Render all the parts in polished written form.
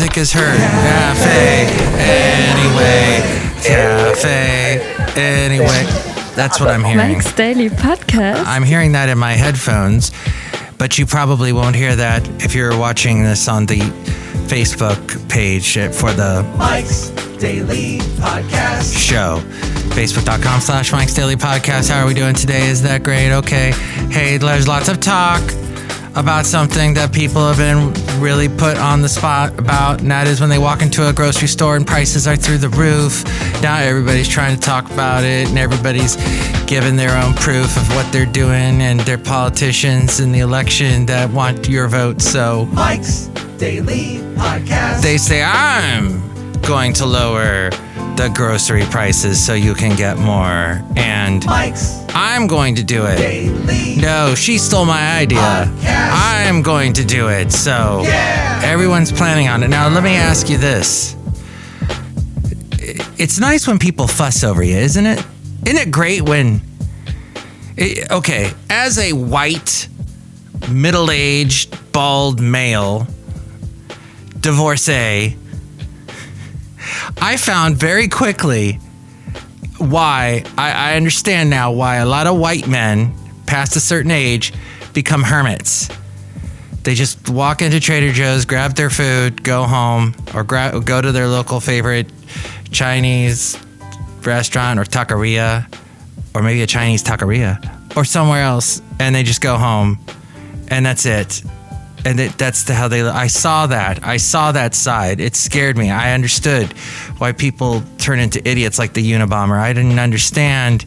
music is heard. Café Anyway. Café Anyway. That's what I'm hearing. Mike's Daily Podcast. I'm hearing that in my headphones, but you probably won't hear that if you're watching this on the Facebook page for the Mike's Daily Podcast show. Facebook.com/Mike's Daily Podcast. How are we doing today? Is that great? Okay. Hey, there's lots of talk about something that people have been really put on the spot about, and that is when they walk into a grocery store and prices are through the roof. Now everybody's trying to talk about it, and everybody's giving their own proof of what they're doing, and they're politicians in the election that want your vote. So Mike's Daily Podcast. They say, I'm going to lower the grocery prices so you can get more, and Mike's I'm going to do it. Daily No, she stole my idea. Podcast. I'm going to do it. So everyone's planning on it. Now, let me ask you this. It's nice when people fuss over you, isn't it? Isn't it great when... Okay, as a white, middle-aged, bald male divorcee, I found very quickly why I understand now why a lot of white men past a certain age become hermits. They just walk into Trader Joe's, grab their food, go home, or go to their local favorite Chinese restaurant or taqueria, or maybe a Chinese taqueria, or somewhere else, and they just go home, and that's it. And that's how they... I saw that side. It scared me. I understood why people turn into idiots like the Unabomber. I didn't understand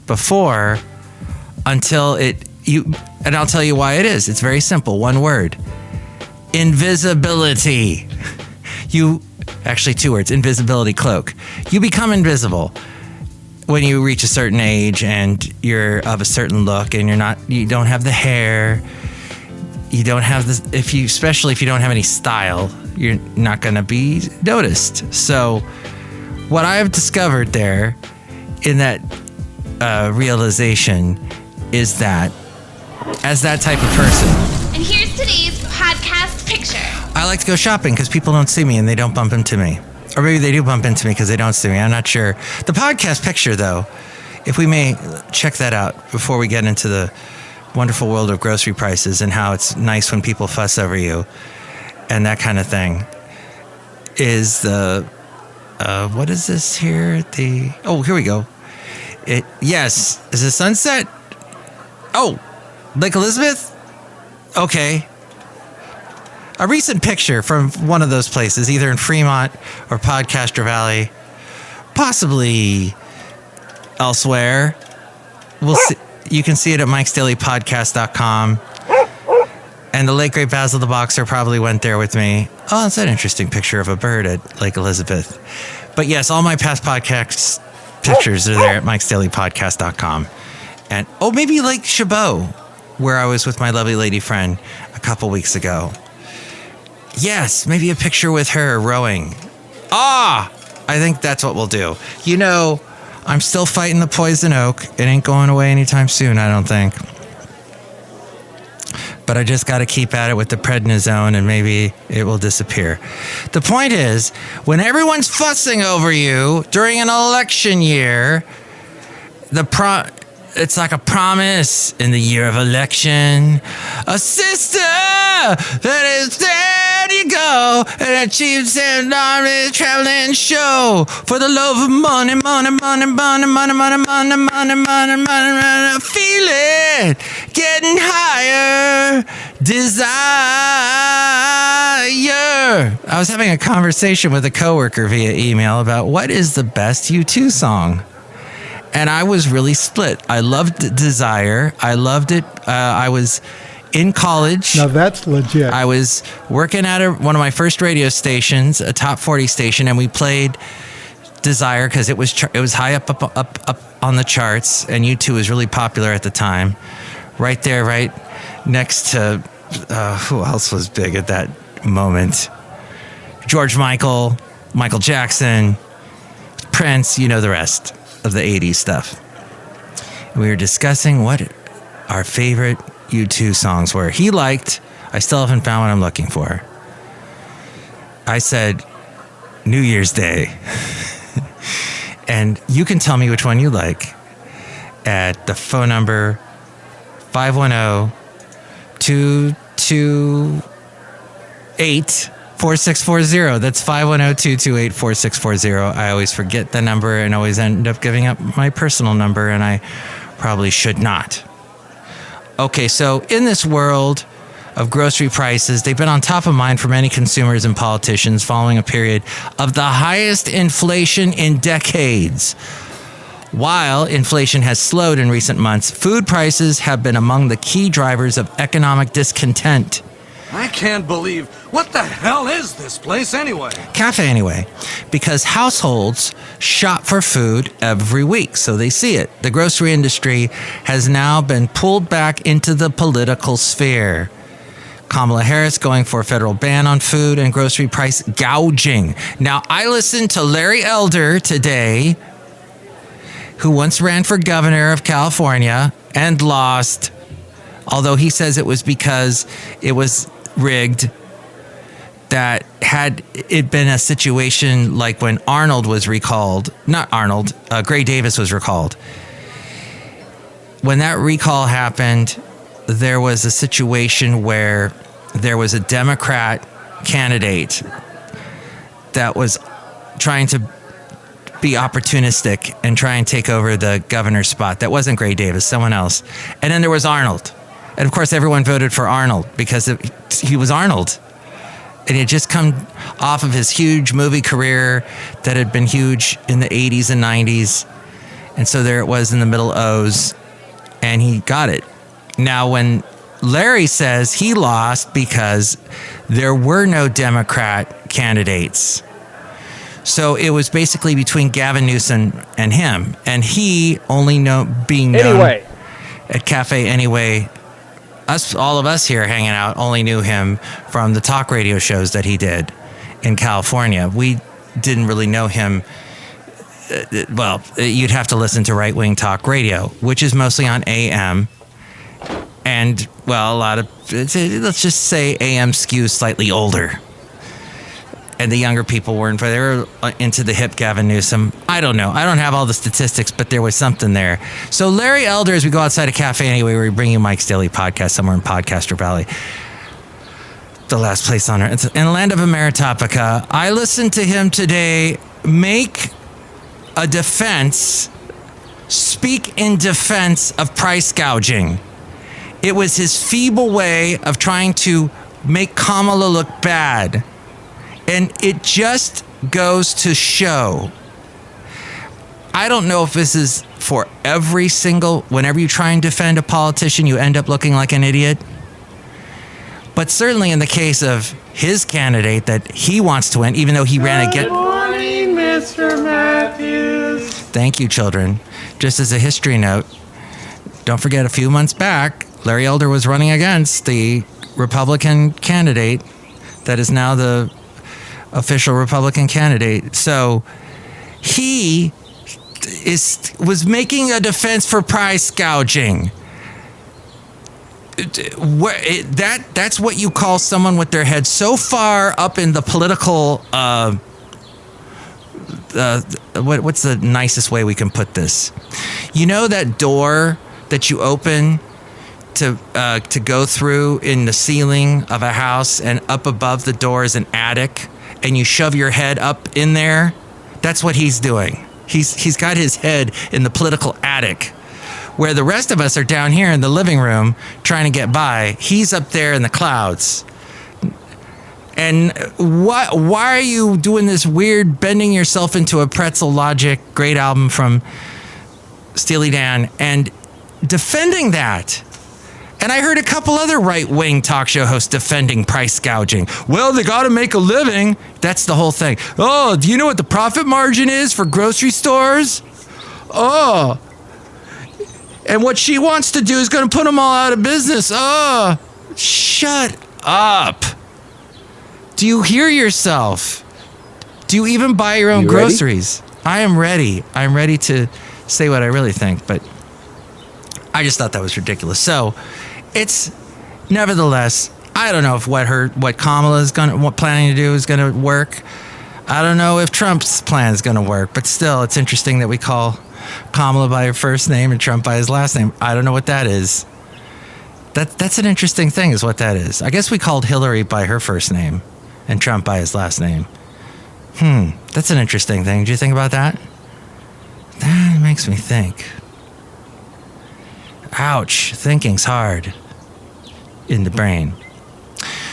before until and I'll tell you why it is. It's very simple. One word. Invisibility. Actually, two words. Invisibility cloak. You become invisible when you reach a certain age and you're of a certain look and you don't have the hair. You don't have this, especially if you don't have any style, you're not going to be noticed. So what I've discovered there in that realization is that as that type of person, And here's today's podcast picture. I like to go shopping because people don't see me and they don't bump into me. Or maybe they do bump into me because they don't see me. I'm not sure. The podcast picture, though, if we may check that out before we get into the wonderful world of grocery prices and how it's nice when people fuss over you and that kind of thing, is the what is this here? Here we go. Yes, is it sunset? Oh, Lake Elizabeth? Okay. A recent picture from one of those places, either in Fremont or Podcastro Valley, possibly elsewhere. We'll see. You can see it at mikesdailypodcast.com. And the late, great Basil the Boxer probably went there with me. Oh, that's an interesting picture of a bird at Lake Elizabeth. But yes, all my past podcast pictures are there at mikesdailypodcast.com. And, maybe Lake Chabot, where I was with my lovely lady friend a couple weeks ago. Yes, maybe a picture with her rowing. I think that's what we'll do. I'm still fighting the poison oak. It ain't going away anytime soon, I don't think. But I just got to keep at it with the prednisone and maybe it will disappear. The point is, when everyone's fussing over you during an election year, it's like a promise in the year of election. A sister that is there you go, and a chief's and army traveling show for the love of money, money, money, money, money, money, money, money, money, money, money. Feel it getting higher. Desire. I was having a conversation with a coworker via email about what is the best U2 song. And I was really split. I loved Desire. I loved it. I was in college. Now that's legit. I was working at one of my first radio stations, a top 40 station, and we played Desire because it was high up on the charts, and U2 was really popular at the time. Right there, right next to who else was big at that moment? George Michael, Michael Jackson, Prince. You know the rest of the 80s stuff. We were discussing what our favorite U2 songs were. He liked I Still Haven't Found What I'm Looking For. I said New Year's Day. And you can tell me which one you like at the phone number 510-228-4640. That's 510-228-4640. I always forget the number and always end up giving up my personal number, and I probably should not. Okay, so in this world of grocery prices, they've been on top of mind for many consumers and politicians following a period of the highest inflation in decades. While inflation has slowed in recent months, food prices have been among the key drivers of economic discontent. I can't believe, what the hell is this place anyway? Café Anyway, because households shop for food every week, so they see it. The grocery industry has now been pulled back into the political sphere. Kamala Harris going for a federal ban on food and grocery price gouging. Now, I listened to Larry Elder today, who once ran for governor of California and lost, although he says it was because it was rigged. That had it been a situation like when Arnold was recalled, not Arnold, Gray Davis was recalled. When that recall happened, there was a situation where there was a Democrat candidate that was trying to be opportunistic and try and take over the governor's spot. That wasn't Gray Davis, someone else. And then there was Arnold. And of course, everyone voted for Arnold because he was Arnold. And he had just come off of his huge movie career that had been huge in the 80s and 90s. And so there it was in the middle O's, and he got it. Now, when Larry says he lost because there were no Democrat candidates. So it was basically between Gavin Newsom and him. And he only being known at Café Anyway, all of us here hanging out only knew him from the talk radio shows that he did in California. We didn't really know him. Well, you'd have to listen to right-wing talk radio, which is mostly on AM. And, well, a lot of, let's just say AM skews slightly older. And the younger people weren't, they were into the hip Gavin Newsom. I don't know. I don't have all the statistics, but there was something there. So Larry Elder, as we go outside of Café Anyway, where we bring you Mike's Daily Podcast somewhere in Podcastro Valley, the last place on earth, in the land of Ameritopica. I listened to him today make a defense, speak in defense of price gouging. It was his feeble way of trying to make Kamala look bad. And it just goes to show, I don't know if this is for every single, whenever you try and defend a politician, you end up looking like an idiot. But certainly in the case of his candidate that he wants to win, even though he ran against... Good morning, Mr. Matthews. Thank you, children. Just as a history note, don't forget a few months back, Larry Elder was running against the Republican candidate that is now the official Republican candidate. So he was making a defense for price gouging. That's what you call someone with their head so far up in the political... what's the nicest way we can put this? You know that door that you open to go through in the ceiling of a house, and up above the door is an attic, and you shove your head up in there? That's what he's doing. He's got his head in the political attic, where the rest of us are down here in the living room trying to get by. He's up there in the clouds. And why are you doing this weird bending yourself into a pretzel logic, great album from Steely Dan, and defending that? And I heard a couple other right-wing talk show hosts defending price gouging. Well, they got to make a living. That's the whole thing. Oh, do you know what the profit margin is for grocery stores? Oh. And what she wants to do is going to put them all out of business. Oh, shut up. Do you hear yourself? Do you even buy your own groceries? I am ready. I'm ready to say what I really think, but I just thought that was ridiculous. So it's, nevertheless, I don't know if what Kamala is planning to do is going to work. I don't know if Trump's plan is going to work, but still, it's interesting that we call Kamala by her first name and Trump by his last name. I don't know what that is. That's an interesting thing, is what that is. I guess we called Hillary by her first name and Trump by his last name. That's an interesting thing. Do you think about that? That makes me think. Ouch, thinking's hard in the brain.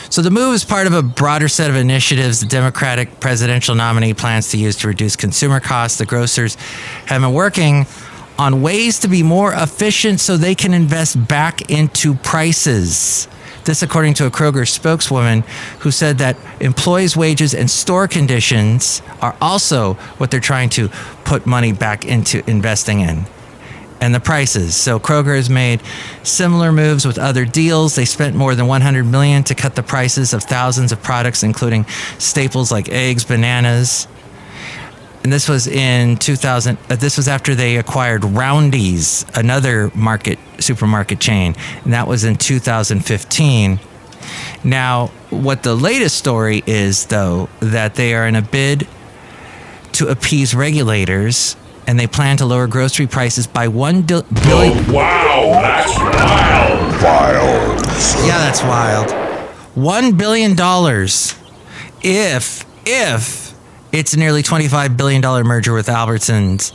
So the move is part of a broader set of initiatives the Democratic presidential nominee plans to use to reduce consumer costs. The grocers have been working on ways to be more efficient so they can invest back into prices. This according to a Kroger spokeswoman who said that employees' wages and store conditions are also what they're trying to put money back into investing in. And the prices. So Kroger has made similar moves with other deals. They spent more than $100 million to cut the prices of thousands of products, including staples like eggs, bananas. And this was in 2000. This was after they acquired Roundy's, another supermarket chain, and that was in 2015. Now, what the latest story is, though, that they are in a bid to appease regulators, and they plan to lower grocery prices by $1 billion. Oh, wow, that's wild. Wild. Yeah, that's wild. $1 billion if its nearly $25 billion merger with Albertsons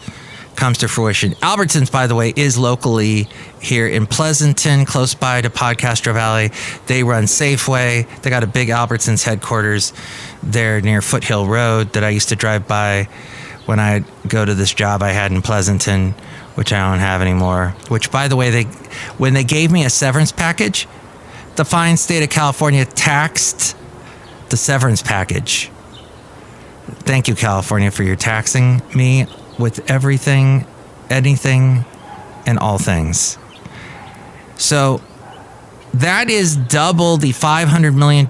comes to fruition. Albertsons, by the way, is locally here in Pleasanton, close by to PodCastro Valley. They run Safeway. They got a big Albertsons headquarters there near Foothill Road that I used to drive by when I go to this job I had in Pleasanton, which I don't have anymore. Which, by the way, when they gave me a severance package, the fine state of California taxed the severance package. Thank you, California, for your taxing me with everything, anything, and all things. So that is double the $500 million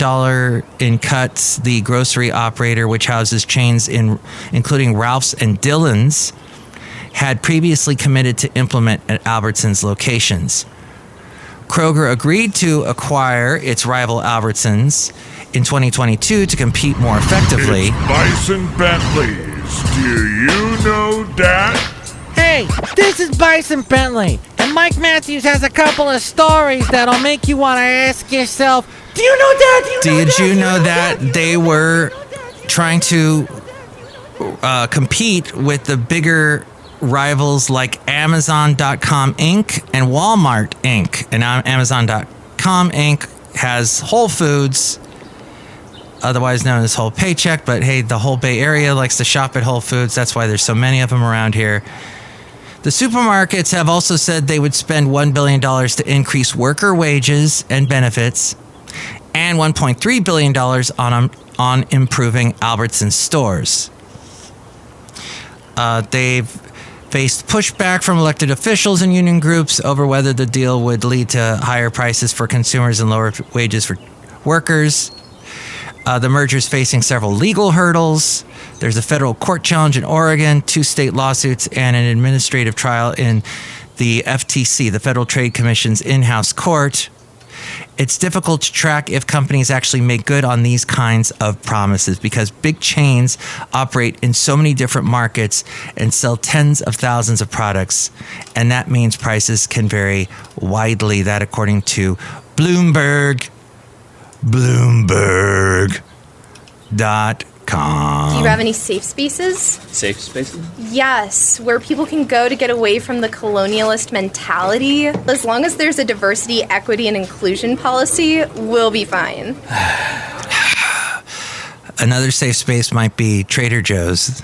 in cuts the grocery operator, which houses chains including Ralph's and Dillon's, had previously committed to implement at Albertsons locations. Kroger agreed to acquire its rival Albertsons in 2022 to compete more effectively. It's Bison Bentleys. Do you know that? Hey, this is Bison Bentley, and Mike Matthews has a couple of stories that'll make you want to ask yourself, do you know that? Did you know that they were trying to compete with the bigger rivals like Amazon.com Inc. and Walmart Inc. And Amazon.com Inc. has Whole Foods, otherwise known as Whole Paycheck, but hey, the whole Bay Area likes to shop at Whole Foods. That's why there's so many of them around here. The supermarkets have also said they would spend $1 billion to increase worker wages and benefits, and $1.3 billion on improving Albertsons stores. They've faced pushback from elected officials and union groups over whether the deal would lead to higher prices for consumers and lower wages for workers. The merger is facing several legal hurdles. There's a federal court challenge in Oregon, 2 state lawsuits, and an administrative trial in the FTC, the Federal Trade Commission's in-house court. It's difficult to track if companies actually make good on these kinds of promises because big chains operate in so many different markets and sell tens of thousands of products, and that means prices can vary widely. That according to Bloomberg.com. Do you have any safe spaces? Safe spaces? Yes, where people can go to get away from the colonialist mentality. As long as there's a diversity, equity, and inclusion policy, we'll be fine. Another safe space might be Trader Joe's.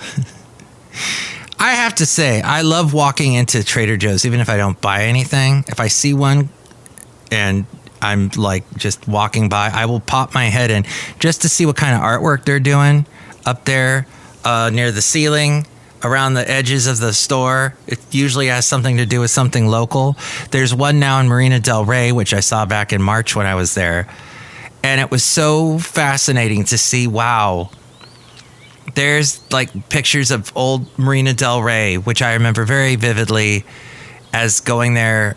I have to say, I love walking into Trader Joe's, even if I don't buy anything. If I see one and I'm like just walking by, I will pop my head in just to see what kind of artwork they're doing up there near the ceiling, around the edges of the store. It usually has something to do with something local. There's one now in Marina Del Rey, which I saw back in March when I was there. And it was so fascinating to see, wow, there's like pictures of old Marina Del Rey, which I remember very vividly as going there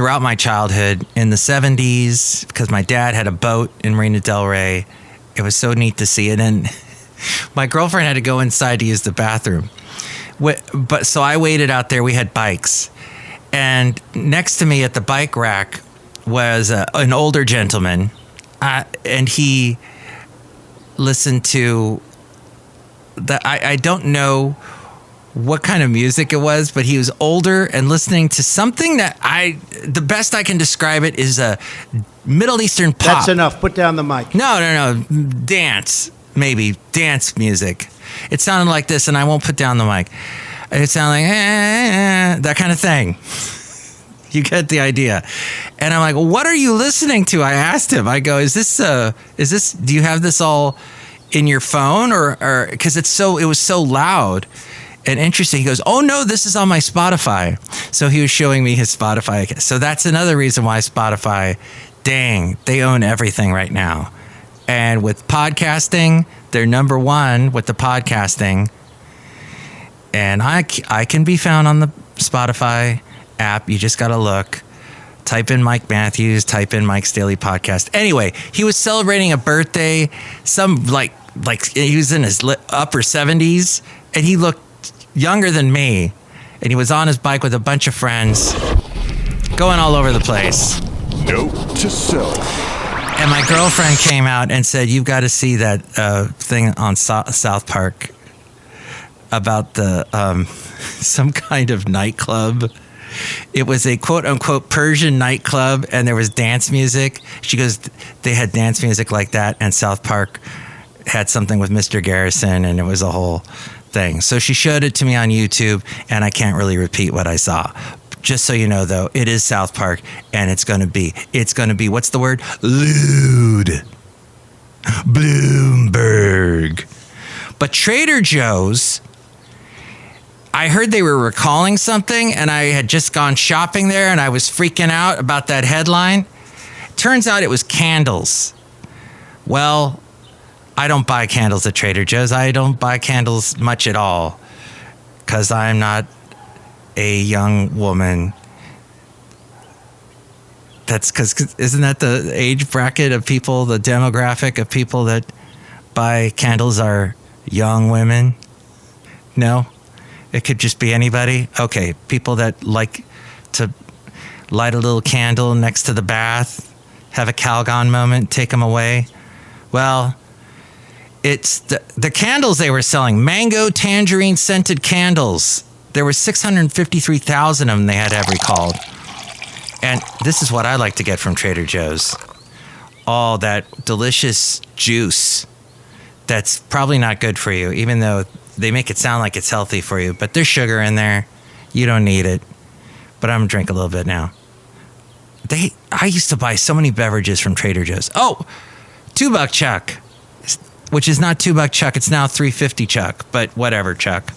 throughout my childhood in the 70s because my dad had a boat in Marina Del Rey. It was so neat to see it. And my girlfriend had to go inside to use the bathroom. But so I waited out there. We had bikes. And next to me at the bike rack was an older gentleman. And he listened to I don't know what kind of music it was, but he was older and listening to something that the best I can describe it is a Middle Eastern pop. That's enough. Put down the mic. No. Dance, maybe. Dance music. It sounded like this, and I won't put down the mic. It sounded like that kind of thing. You get the idea. And I'm like, what are you listening to? I asked him. I go, is this, do you have this all in your phone? Or because it was so loud and interesting. He goes, oh no, this is on my Spotify. So he was showing me his Spotify. So that's another reason why Spotify, dang, they own everything right now. And with podcasting, they're number one with the podcasting. And I can be found on the Spotify app. You just got to look. Type in Mike Matthews, type in Mike's Daily Podcast. Anyway, he was celebrating a birthday. Some like he was in his upper 70s, and he looked younger than me. And he was on his bike with a bunch of friends, going all over the place. Note to self. And my girlfriend came out and said, "You've got to see that thing on South Park about the some kind of nightclub." It was a quote-unquote Persian nightclub, and there was dance music. She goes, they had dance music like that, and South Park had something with Mr. Garrison, and it was a whole thing. So she showed it to me on YouTube, and I can't really repeat what I saw. Just so you know, though, it is South Park, and it's going to be, what's the word? Lewd. Bloomberg. But Trader Joe's, I heard they were recalling something, and I had just gone shopping there, and I was freaking out about that headline. Turns out it was candles. Well, I don't buy candles at Trader Joe's. I don't buy candles much at all because I'm not a young woman. That's because, isn't that the age bracket of people, the demographic of people that buy candles are young women? No? It could just be anybody? Okay, people that like to light a little candle next to the bath, have a Calgon moment, take them away. Well, it's the candles they were selling, mango tangerine scented candles. There were 653,000 of them they had to have recalled. And this is what I like to get from Trader Joe's. All that delicious juice that's probably not good for you, even though they make it sound like it's healthy for you, but there's sugar in there. You don't need it. But I'm going to drink a little bit now. I used to buy so many beverages from Trader Joe's. Oh, $2 Chuck, which is not $2 Chuck. It's now $3.50 Chuck, but whatever, Chuck.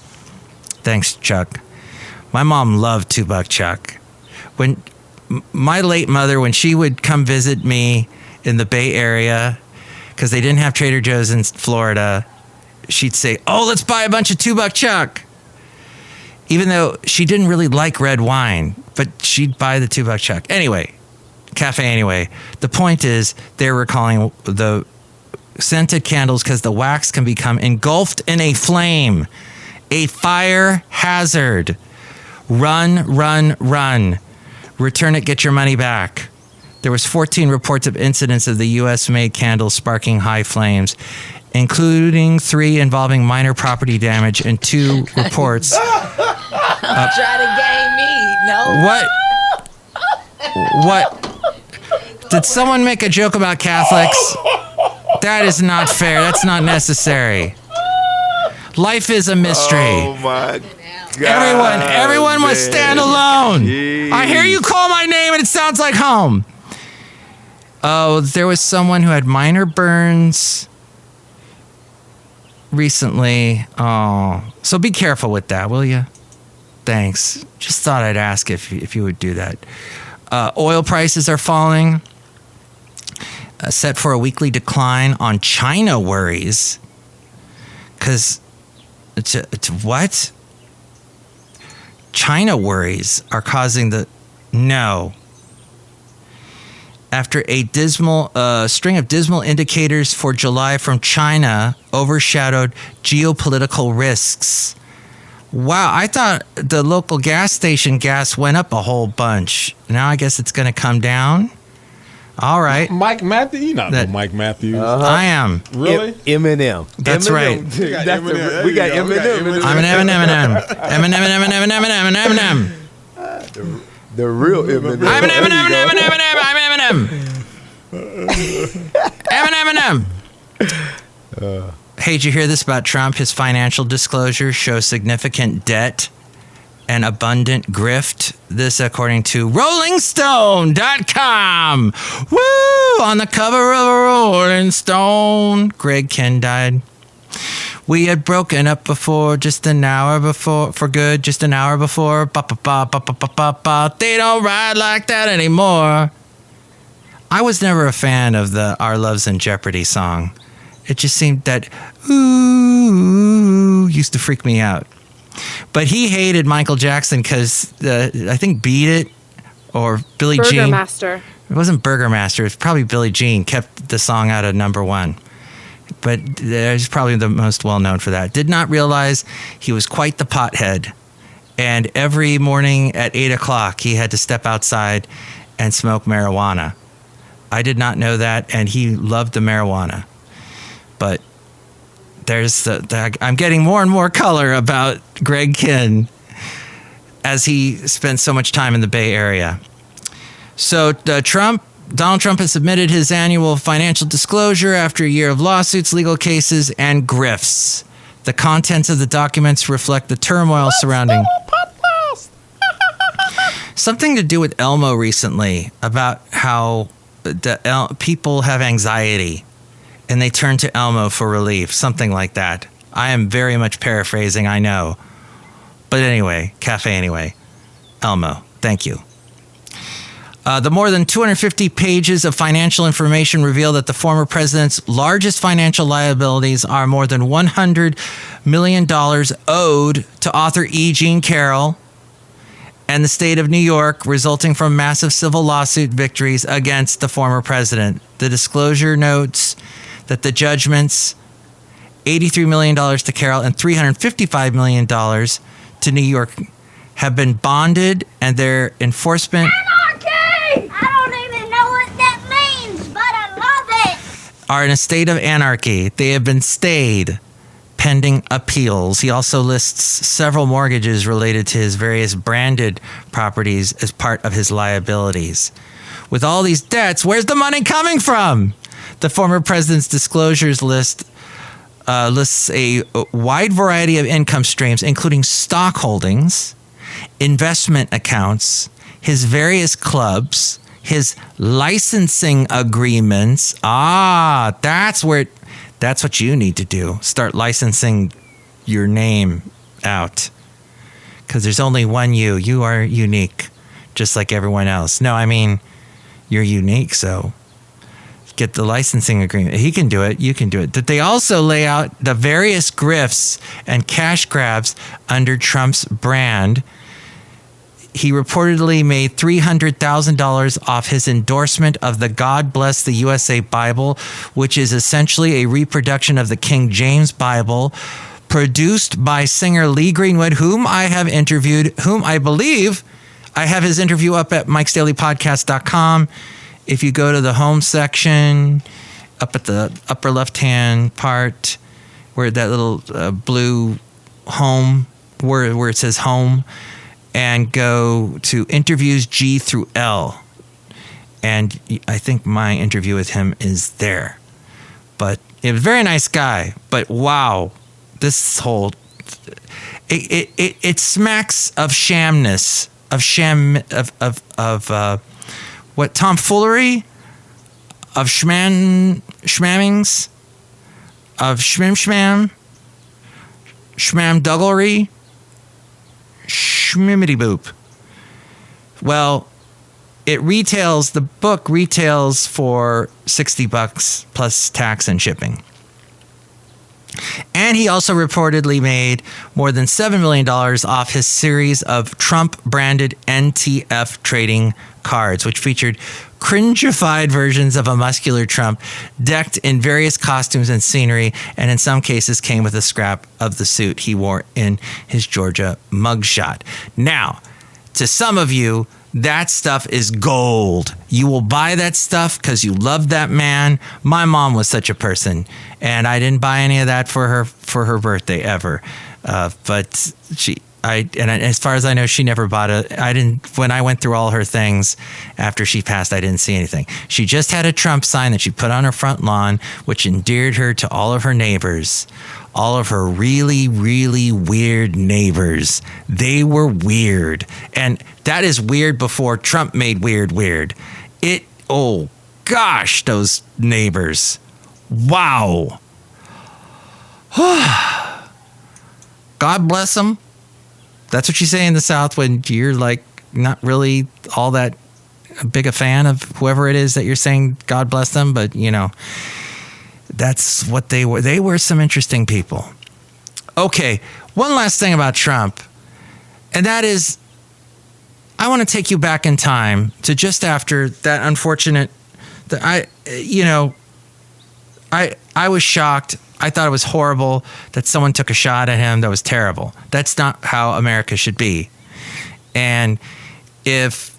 Thanks, Chuck. My mom loved $2 Chuck. When my late mother, when she would come visit me in the Bay Area, because they didn't have Trader Joe's in Florida, she'd say, oh, let's buy a bunch of $2 Chuck. Even though she didn't really like red wine, but she'd buy the $2 Chuck. Anyway, Café Anyway. The point is they're recalling the scented candles because the wax can become engulfed in a flame. A fire hazard. Run, run, run. Return it, get your money back. There was 14 reports of incidents of the U.S.-made candles sparking high flames, including 3 involving minor property damage and 2 reports. Try to game me. No. What? Did someone make a joke about Catholics? That is not fair. That's not necessary. Life is a mystery. Oh my God. Everyone must stand alone. Jeez. I hear you call my name and it sounds like home. Oh, there was someone who had minor burns recently. Oh, so be careful with that, will you? Thanks. Just thought I'd ask if you would do that. Oil prices are falling. Set for a weekly decline on China worries. Because it's what? China worries are causing the... No. after a string of dismal indicators for July from China overshadowed geopolitical risks. Wow, I thought the local gas station gas went up a whole bunch. Now I guess it's going to come down. All right. Mike Matthews? You not know Mike Matthews. I am. Really? Eminem. That's right. We got Eminem. I'm an Eminem. Eminem. The real Eminem. I'm an Eminem. Hey, did you hear this about Trump? His financial disclosures show significant debt and abundant grift. This according to RollingStone.com. Woo! On the cover of a Rolling Stone. Greg Ken died. We had broken up before, just an hour before, for good, just an hour before. Ba ba ba ba ba ba ba ba. They don't ride like that anymore. I was never a fan of the Our Love's in Jeopardy song. It just seemed that ooh used to freak me out. But he hated Michael Jackson because I think Beat It or Billie Jean. Burgermaster. It wasn't Burgermaster. It was probably Billie Jean kept the song out of number one. But he's probably the most well-known for that. Did not realize he was quite the pothead. And every morning at 8 o'clock, he had to step outside and smoke marijuana. I did not know that, and he loved the marijuana. But I'm getting more and more color about Greg Kinn as he spent so much time in the Bay Area. So Donald Trump has submitted his annual financial disclosure after a year of lawsuits, legal cases, and grifts. The contents of the documents reflect the turmoil surrounding something to do with Elmo recently, about how people have anxiety and they turn to Elmo for relief, something like that. I am very much paraphrasing, I know. But anyway, Café Anyway. Elmo, thank you. The more than 250 pages of financial information reveal that the former president's largest financial liabilities are more than $100 million owed to author E. Jean Carroll and the state of New York, resulting from massive civil lawsuit victories against the former president. The disclosure notes that the judgments, $83 million to Carroll and $355 million to New York, have been bonded, and their enforcement are in a state of anarchy. They have been stayed pending appeals. He also lists several mortgages related to his various branded properties as part of his liabilities. With all these debts, where's the money coming from? The former president's disclosures lists a wide variety of income streams, including stock holdings, investment accounts, his various clubs, his licensing agreements. That's what you need to do. Start licensing your name out. Because there's only one you. You are unique, just like everyone else. No, I mean, you're unique, so get the licensing agreement. He can do it. You can do it. That they also lay out the various grifts and cash grabs under Trump's brand. He reportedly made $300,000 off his endorsement of the God Bless the USA Bible, which is essentially a reproduction of the King James Bible, produced by singer Lee Greenwood, whom I have interviewed, whom I believe I have his interview up at mikesdailypodcast.com. If you go to the home section, up at the upper left-hand part, where that little blue home, where it says home, and go to interviews G through L. And I think my interview with him is there. But he was a very nice guy. But wow, this whole... It smacks of shamness, of what, tomfoolery, of schmammings, of schmim-schmam, schmamdugglery, schmimmity boop. Well, the book retails for $60 plus tax and shipping. And he also reportedly made more than $7 million off his series of Trump-branded NTF trading cards, which featured cringified versions of a muscular Trump decked in various costumes and scenery, and in some cases came with a scrap of the suit he wore in his Georgia mugshot. Now, to some of you, that stuff is gold. You will buy that stuff because you love that man. My mom was such a person, and I didn't buy any of that for her birthday ever. But as far as I know, she never bought it. When I went through all her things after she passed, I didn't see anything. She just had a Trump sign that she put on her front lawn, which endeared her to all of her neighbors, all of her really, really weird neighbors. They were weird. And that is weird before Trump made weird. Oh gosh, those neighbors. Wow. God bless them. That's what you say in the South when you're like not really all that big a fan of whoever it is that you're saying God bless them, but you know, that's what they were. They were some interesting people. Okay, one last thing about Trump, and that is I want to take you back in time to just after that unfortunate I was shocked. I thought it was horrible that someone took a shot at him. That was terrible. That's not how America should be. And if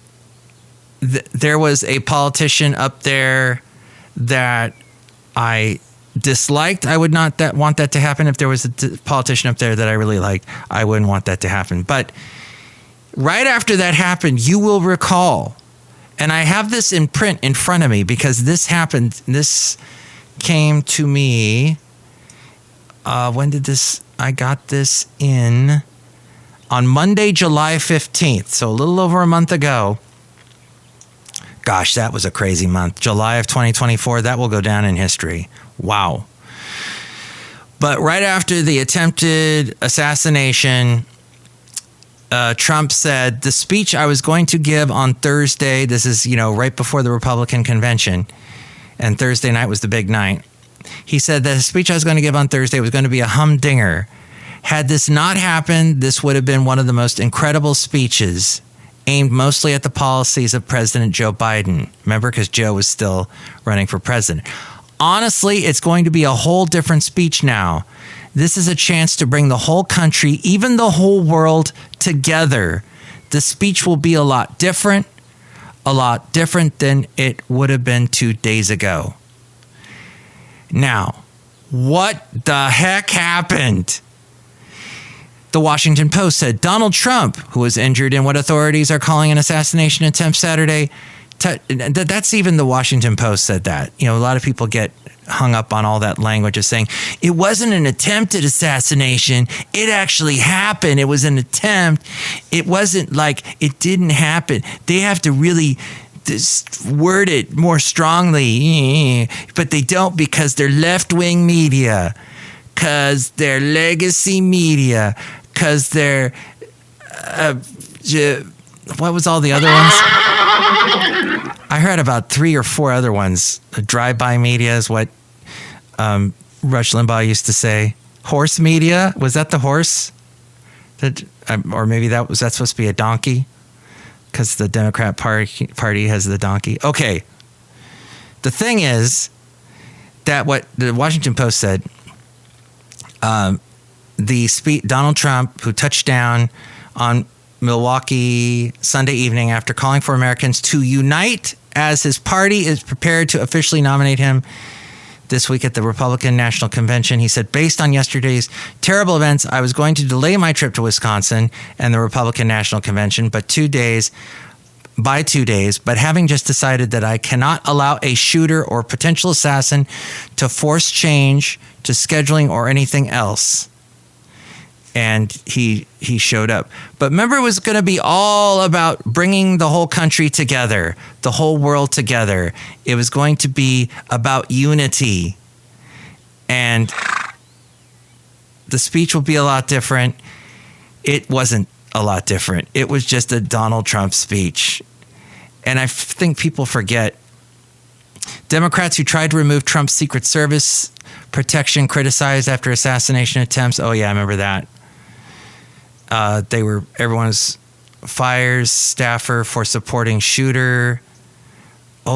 there was a politician up there that I disliked, I would not want that to happen. If there was a politician up there that I really liked, I wouldn't want that to happen. But right after that happened, you will recall, and I have this in print in front of me because this happened. This came to me. When did this? I got this in on Monday, July 15th. So a little over a month ago. Gosh, that was a crazy month. July of 2024. That will go down in history. Wow. But right after the attempted assassination, Trump said the speech I was going to give on Thursday. This is, right before the Republican convention. And Thursday night was the big night. He said that the speech I was going to give on Thursday was going to be a humdinger. Had this not happened, this would have been one of the most incredible speeches aimed mostly at the policies of President Joe Biden. Remember, because Joe was still running for president. Honestly, it's going to be a whole different speech now. This is a chance to bring the whole country, even the whole world, together. The speech will be a lot different than it would have been 2 days ago. Now, what the heck happened? The Washington Post said Donald Trump, who was injured in what authorities are calling an assassination attempt Saturday. That's even the Washington Post said that. A lot of people get hung up on all that language of saying it wasn't an attempted assassination. It actually happened. It was an attempt. It wasn't like it didn't happen. They have to really word it more strongly, but they don't because they're left-wing media, because they're legacy media, because they're what was all the other ones? I heard about 3 or 4 other ones. Drive-by media is what Rush Limbaugh used to say. Horse media, was that the horse? Or maybe that's supposed to be a donkey? Because the Democrat Party has the donkey. Okay. The thing is that what the Washington Post said, Donald Trump, who touched down on Milwaukee Sunday evening after calling for Americans to unite as his party is prepared to officially nominate him this week at the Republican National Convention. He said, based on yesterday's terrible events, I was going to delay my trip to Wisconsin and the Republican National Convention by 2 days, but having just decided that I cannot allow a shooter or potential assassin to force change to scheduling or anything else. And he showed up. But remember, it was going to be all about bringing the whole country together, the whole world together. It was going to be about unity. And the speech will be a lot different. It wasn't a lot different. It was just a Donald Trump speech. And I think people forget. Democrats who tried to remove Trump's Secret Service protection criticized after assassination attempts. Oh, yeah, I remember that. Everyone's fires staffer for supporting shooter.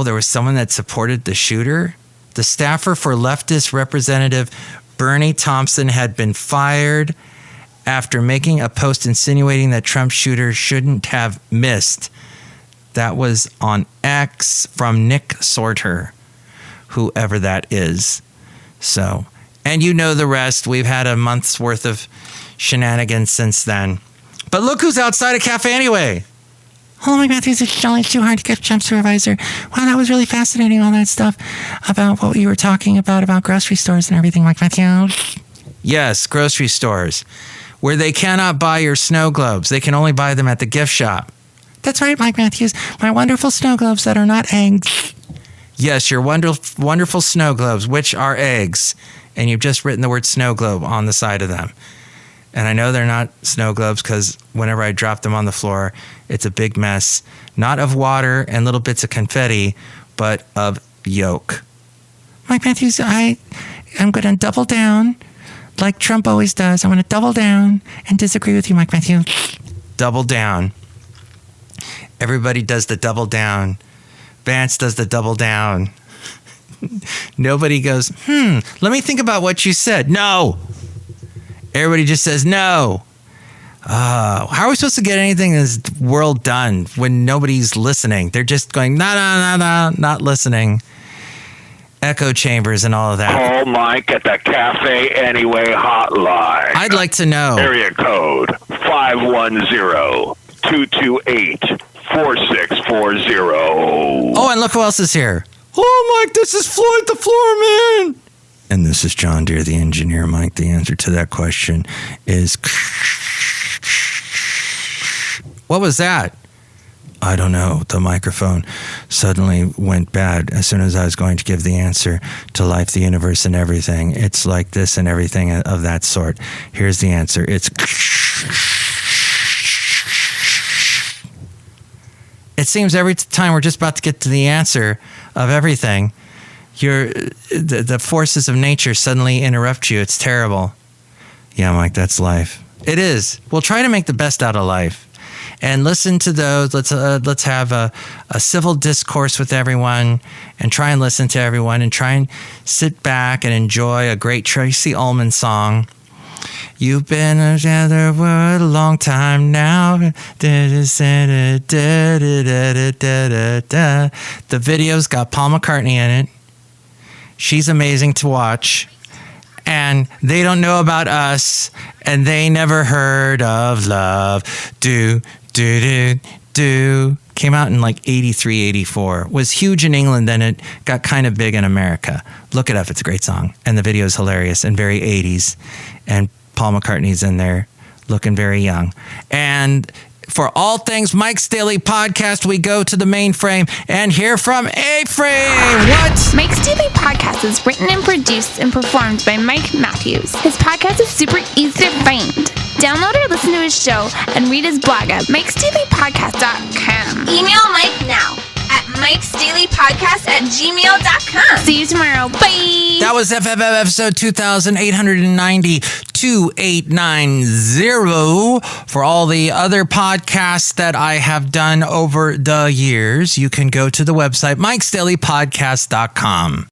there was someone that supported the shooter. The staffer for leftist Representative Bernie Thompson had been fired after making a post insinuating that Trump's shooter shouldn't have missed. That was on X from Nick Sorter, whoever that is. So, and you know the rest. We've had a month's worth of shenanigans since then. But look who's outside of Café Anyway. Hello, Mike Matthews. It's Chely Shoehart, gift shop supervisor. Wow, that was really fascinating, all that stuff about what you were talking about grocery stores and everything, Mike Matthews. Yes, grocery stores, where they cannot buy your snow globes. They can only buy them at the gift shop. That's right, Mike Matthews. My wonderful snow globes that are not eggs. Yes, your wonderful snow globes, which are eggs. And you've just written the word snow globe on the side of them. And I know they're not snow globes because whenever I drop them on the floor, it's a big mess. Not of water and little bits of confetti, but of yolk. Mike Matthews, I'm going to double down like Trump always does. I'm going to double down and disagree with you, Mike Matthews. Double down. Everybody does the double down. Vance does the double down. Nobody goes, let me think about what you said. No. Everybody just says no. How are we supposed to get anything in this world done when nobody's listening? They're just going, no, not listening. Echo chambers and all of that. Call Mike at the Café Anyway hotline. I'd like to know. Area code 510-228-4640. Oh, and look who else is here. Oh, Mike, this is Floyd the Floorman. And this is John Deere, the engineer. Mike, the answer to that question is... What was that? I don't know. The microphone suddenly went bad as soon as I was going to give the answer to life, the universe, and everything. It's like this and everything of that sort. Here's the answer. It's... It seems every time we're just about to get to the answer of everything, the forces of nature suddenly interrupt you. It's terrible. Yeah, Mike, that's life. It is. We'll try to make the best out of life. And listen to those. Let's have a civil discourse with everyone and try and listen to everyone and try and sit back and enjoy a great Tracy Ullman song. You've been together for a long time now. The video's got Paul McCartney in it. She's amazing to watch. And they don't know about us. And they never heard of love. Do. Came out in like 83, 84. Was huge in England, then it got kind of big in America. Look it up. It's a great song. And the video is hilarious and very 80s. And Paul McCartney's in there looking very young. And for all things Mike's Daily Podcast, we go to the mainframe and hear from A-Frame. What? Mike's Daily Podcast is written and produced and performed by Mike Matthews. His podcast is super easy to find. Download or listen to his show and read his blog at mikesdailypodcast.com. Email Mike now at mikesdailypodcast@gmail.com. See you tomorrow. Bye. That was FFF episode 2890. For all the other podcasts that I have done over the years, you can go to the website mikesdailypodcast.com.